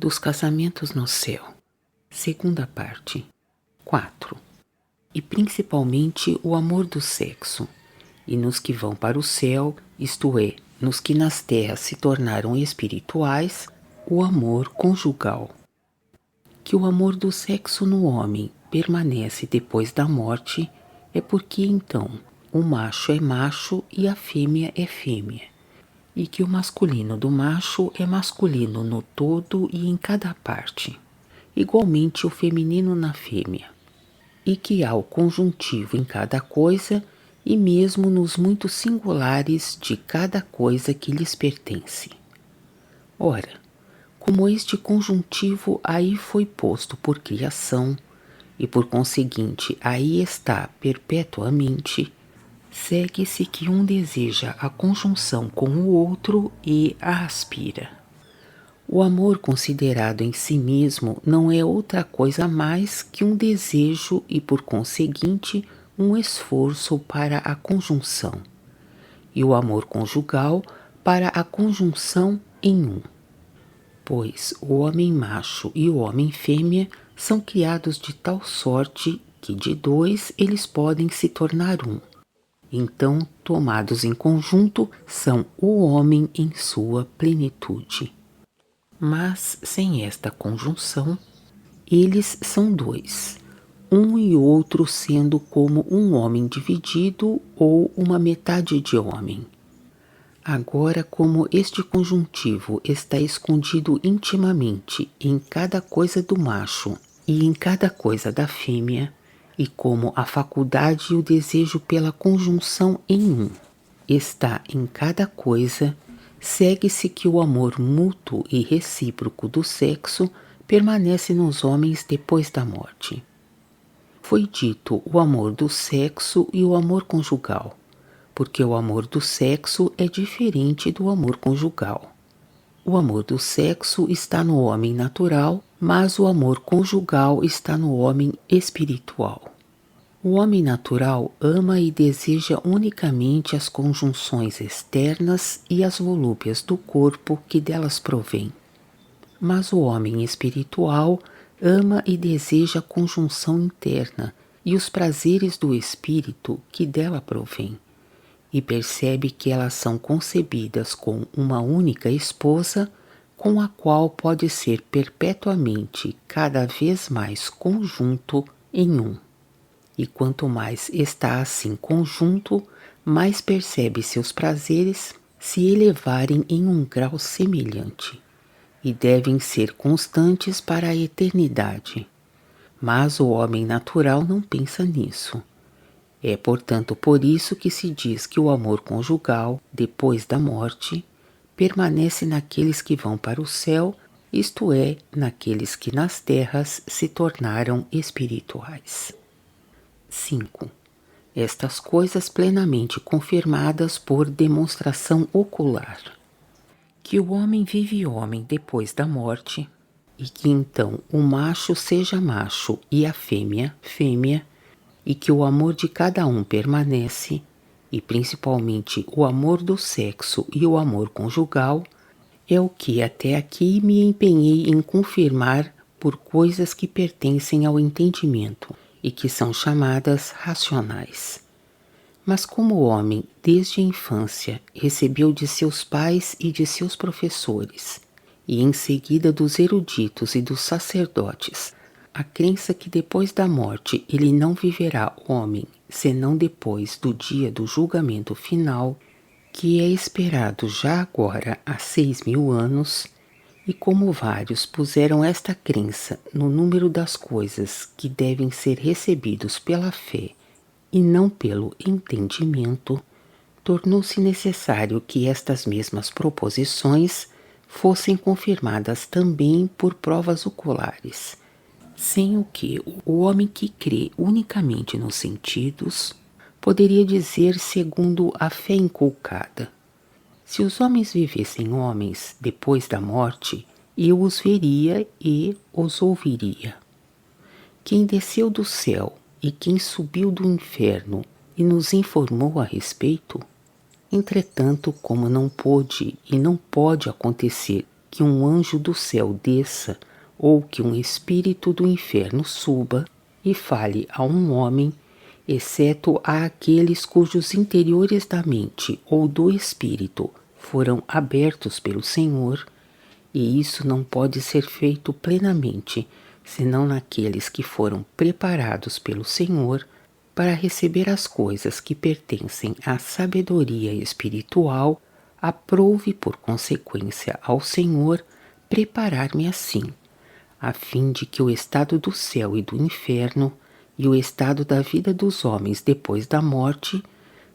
dos casamentos no céu. Segunda parte. 4. E principalmente o amor do sexo, e nos que vão para o céu, isto é, nos que nas terras se tornaram espirituais, o amor conjugal. Que o amor do sexo no homem permanece depois da morte, é porque então o macho é macho e a fêmea é fêmea, e que o masculino do macho é masculino no todo e em cada parte, igualmente o feminino na fêmea, e que há o conjuntivo em cada coisa e mesmo nos muito singulares de cada coisa que lhes pertence. Ora, como este conjuntivo aí foi posto por criação, e por conseguinte aí está perpetuamente, segue-se que um deseja a conjunção com o outro e a aspira. O amor considerado em si mesmo não é outra coisa mais que um desejo e, por conseguinte, um esforço para a conjunção, e o amor conjugal para a conjunção em um. Pois o homem macho e o homem fêmea são criados de tal sorte que de dois eles podem se tornar um. Então, tomados em conjunto, são o homem em sua plenitude. Mas, sem esta conjunção, eles são dois, um e outro sendo como um homem dividido ou uma metade de homem. Agora, como este conjuntivo está escondido intimamente em cada coisa do macho e em cada coisa da fêmea, e como a faculdade e o desejo pela conjunção em um está em cada coisa, segue-se que o amor mútuo e recíproco do sexo permanece nos homens depois da morte. Foi dito o amor do sexo e o amor conjugal, porque o amor do sexo é diferente do amor conjugal. O amor do sexo está no homem natural, mas o amor conjugal está no homem espiritual. O homem natural ama e deseja unicamente as conjunções externas e as volúpias do corpo que delas provém. Mas o homem espiritual ama e deseja a conjunção interna e os prazeres do espírito que dela provém, e percebe que elas são concebidas com uma única esposa, com a qual pode ser perpetuamente cada vez mais conjunto em um. E quanto mais está assim conjunto, mais percebe seus prazeres se elevarem em um grau semelhante, e devem ser constantes para a eternidade. Mas o homem natural não pensa nisso. É, portanto, por isso que se diz que o amor conjugal, depois da morte, permanece naqueles que vão para o céu, isto é, naqueles que nas terras se tornaram espirituais. 5. Estas coisas plenamente confirmadas por demonstração ocular. Que o homem vive homem depois da morte, e que então o macho seja macho e a fêmea, fêmea, e que o amor de cada um permanece, e principalmente o amor do sexo e o amor conjugal, é o que até aqui me empenhei em confirmar por coisas que pertencem ao entendimento e que são chamadas racionais. Mas como o homem, desde a infância, recebeu de seus pais e de seus professores, e em seguida dos eruditos e dos sacerdotes, a crença que depois da morte ele não viverá homem, senão depois do dia do julgamento final, que é esperado já agora há 6.000 anos, e como vários puseram esta crença no número das coisas que devem ser recebidos pela fé e não pelo entendimento, tornou-se necessário que estas mesmas proposições fossem confirmadas também por provas oculares, sem o que o homem que crê unicamente nos sentidos poderia dizer segundo a fé inculcada. Se os homens vivessem homens depois da morte, eu os veria e os ouviria. Quem desceu do céu e quem subiu do inferno e nos informou a respeito? Entretanto, como não pôde e não pode acontecer que um anjo do céu desça ou que um espírito do inferno suba e fale a um homem, exceto a aqueles cujos interiores da mente ou do espírito foram abertos pelo Senhor, e isso não pode ser feito plenamente, senão naqueles que foram preparados pelo Senhor para receber as coisas que pertencem à sabedoria espiritual, aprove por consequência ao Senhor preparar-me assim, a fim de que o estado do céu e do inferno e o estado da vida dos homens depois da morte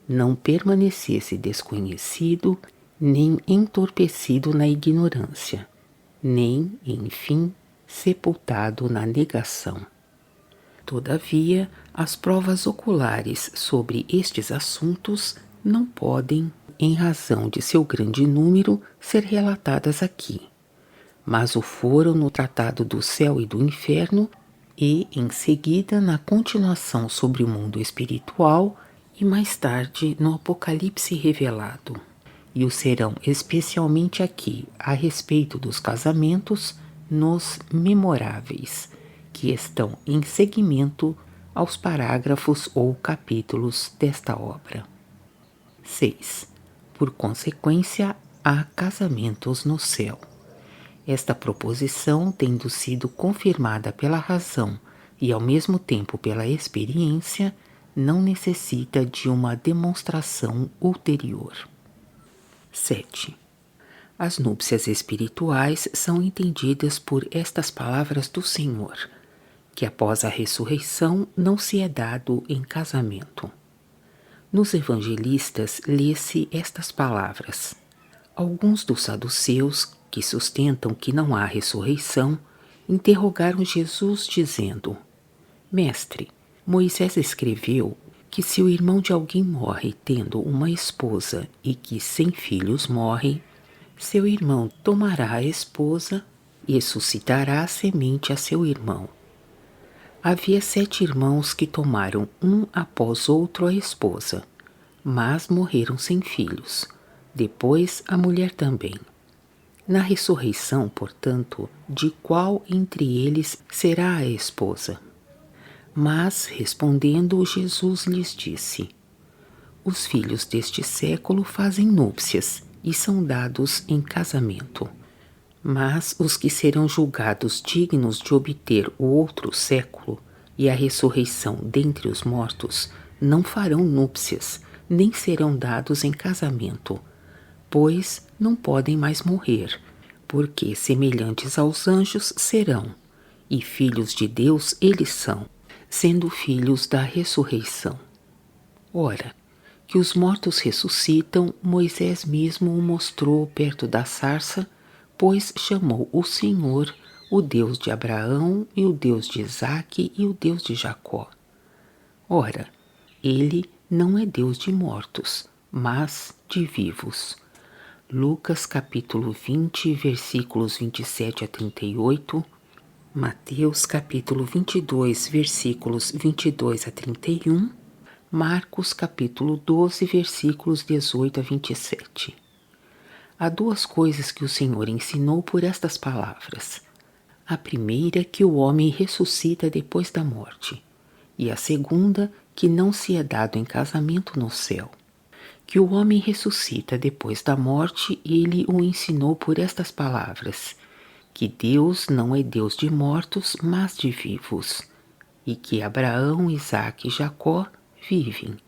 não permanecesse desconhecido, nem entorpecido na ignorância, nem, enfim, sepultado na negação. Todavia, as provas oculares sobre estes assuntos não podem, em razão de seu grande número, ser relatadas aqui, mas o foram no Tratado do Céu e do Inferno e, em seguida, na continuação sobre o mundo espiritual e mais tarde no Apocalipse revelado. E o serão especialmente aqui a respeito dos casamentos nos memoráveis, que estão em seguimento aos parágrafos ou capítulos desta obra. 6. Por consequência, há casamentos no céu. Esta proposição, tendo sido confirmada pela razão e ao mesmo tempo pela experiência, não necessita de uma demonstração ulterior. 7. As núpcias espirituais são entendidas por estas palavras do Senhor, que após a ressurreição não se é dado em casamento. Nos evangelistas lê-se estas palavras. Alguns dos saduceus, que sustentam que não há ressurreição, interrogaram Jesus dizendo: Mestre, Moisés escreveu que se o irmão de alguém morre tendo uma esposa e que sem filhos morre, seu irmão tomará a esposa e suscitará a semente a seu irmão. Havia 7 irmãos que tomaram um após outro a esposa, mas morreram sem filhos. Depois a mulher também. Na ressurreição, portanto, de qual entre eles será a esposa? Mas, respondendo, Jesus lhes disse: Os filhos deste século fazem núpcias e são dados em casamento. Mas os que serão julgados dignos de obter o outro século e a ressurreição dentre os mortos não farão núpcias, nem serão dados em casamento, pois não podem mais morrer, porque semelhantes aos anjos serão, e filhos de Deus eles são, sendo filhos da ressurreição. Ora, que os mortos ressuscitam, Moisés mesmo o mostrou perto da sarça, pois chamou o Senhor o Deus de Abraão e o Deus de Isaque e o Deus de Jacó. Ora, ele não é Deus de mortos, mas de vivos. Lucas capítulo 20, versículos 27 a 38, Mateus capítulo 22, versículos 22 a 31, Marcos capítulo 12, versículos 18 a 27. Há 2 coisas que o Senhor ensinou por estas palavras. A primeira, que o homem ressuscita depois da morte, e a segunda, que não se é dado em casamento no céu. Que o homem ressuscita depois da morte, ele o ensinou por estas palavras: que Deus não é Deus de mortos, mas de vivos, e que Abraão, Isaque e Jacó vivem.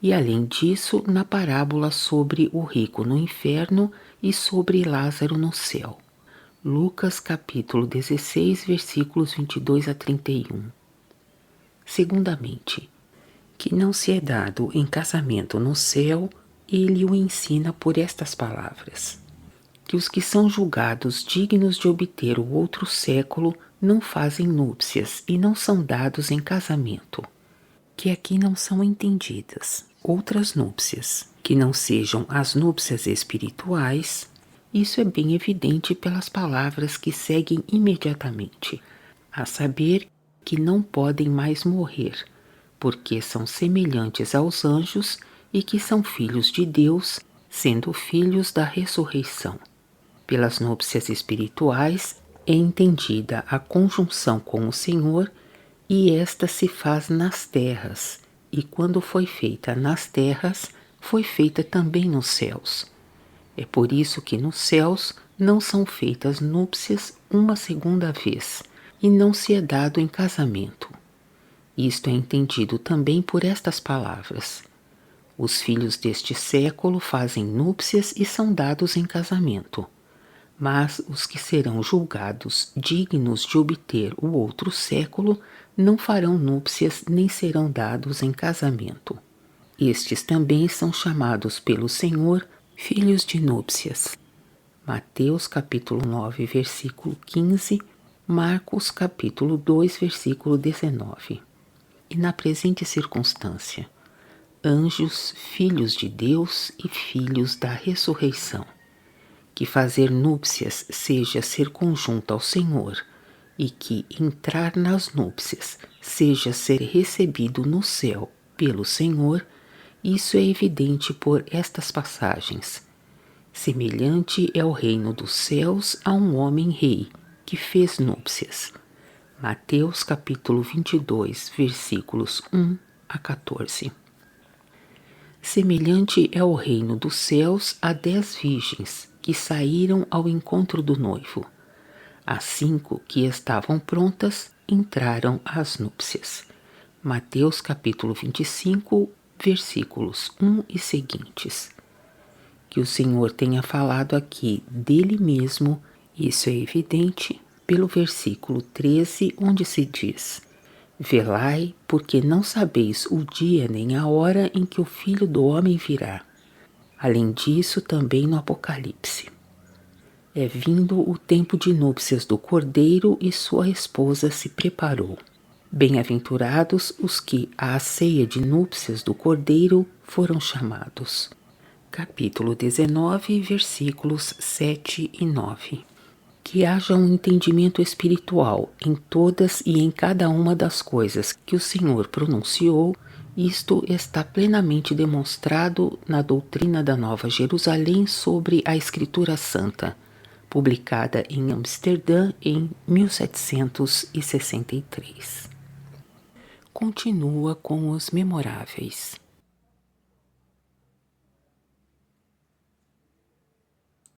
E além disso, na parábola sobre o rico no inferno e sobre Lázaro no céu. Lucas capítulo 16, versículos 22 a 31. Segundamente, que não se é dado em casamento no céu, ele o ensina por estas palavras: que os que são julgados dignos de obter o outro século não fazem núpcias e não são dados em casamento, que aqui não são entendidas outras núpcias, que não sejam as núpcias espirituais. Isso é bem evidente pelas palavras que seguem imediatamente, a saber que não podem mais morrer, porque são semelhantes aos anjos e que são filhos de Deus, sendo filhos da ressurreição. Pelas núpcias espirituais é entendida a conjunção com o Senhor, e esta se faz nas terras, e quando foi feita nas terras, foi feita também nos céus. É por isso que nos céus não são feitas núpcias uma segunda vez, e não se é dado em casamento. Isto é entendido também por estas palavras: os filhos deste século fazem núpcias e são dados em casamento, mas os que serão julgados dignos de obter o outro século não farão núpcias nem serão dados em casamento. Estes também são chamados pelo Senhor filhos de núpcias. Mateus capítulo 9, versículo 15, Marcos capítulo 2, versículo 19. E na presente circunstância, anjos, filhos de Deus e filhos da ressurreição, que fazer núpcias seja ser conjunto ao Senhor, e que entrar nas núpcias seja ser recebido no céu pelo Senhor, isso é evidente por estas passagens. Semelhante é o reino dos céus a um homem rei, que fez núpcias. Mateus capítulo 22, versículos 1 a 14. Semelhante é o reino dos céus a 10 virgens, que saíram ao encontro do noivo. As 5 que estavam prontas entraram às núpcias. Mateus capítulo 25, versículos 1 e seguintes. Que o Senhor tenha falado aqui dele mesmo, isso é evidente pelo versículo 13, onde se diz: velai, porque não sabeis o dia nem a hora em que o Filho do Homem virá. Além disso, também no Apocalipse: é vindo o tempo de núpcias do Cordeiro e sua esposa se preparou. Bem-aventurados os que à ceia de núpcias do Cordeiro foram chamados. Capítulo 19, versículos 7 e 9. Que haja um entendimento espiritual em todas e em cada uma das coisas que o Senhor pronunciou. Isto está plenamente demonstrado na doutrina da Nova Jerusalém sobre a Escritura Santa, publicada em Amsterdã em 1763. Continua com os memoráveis.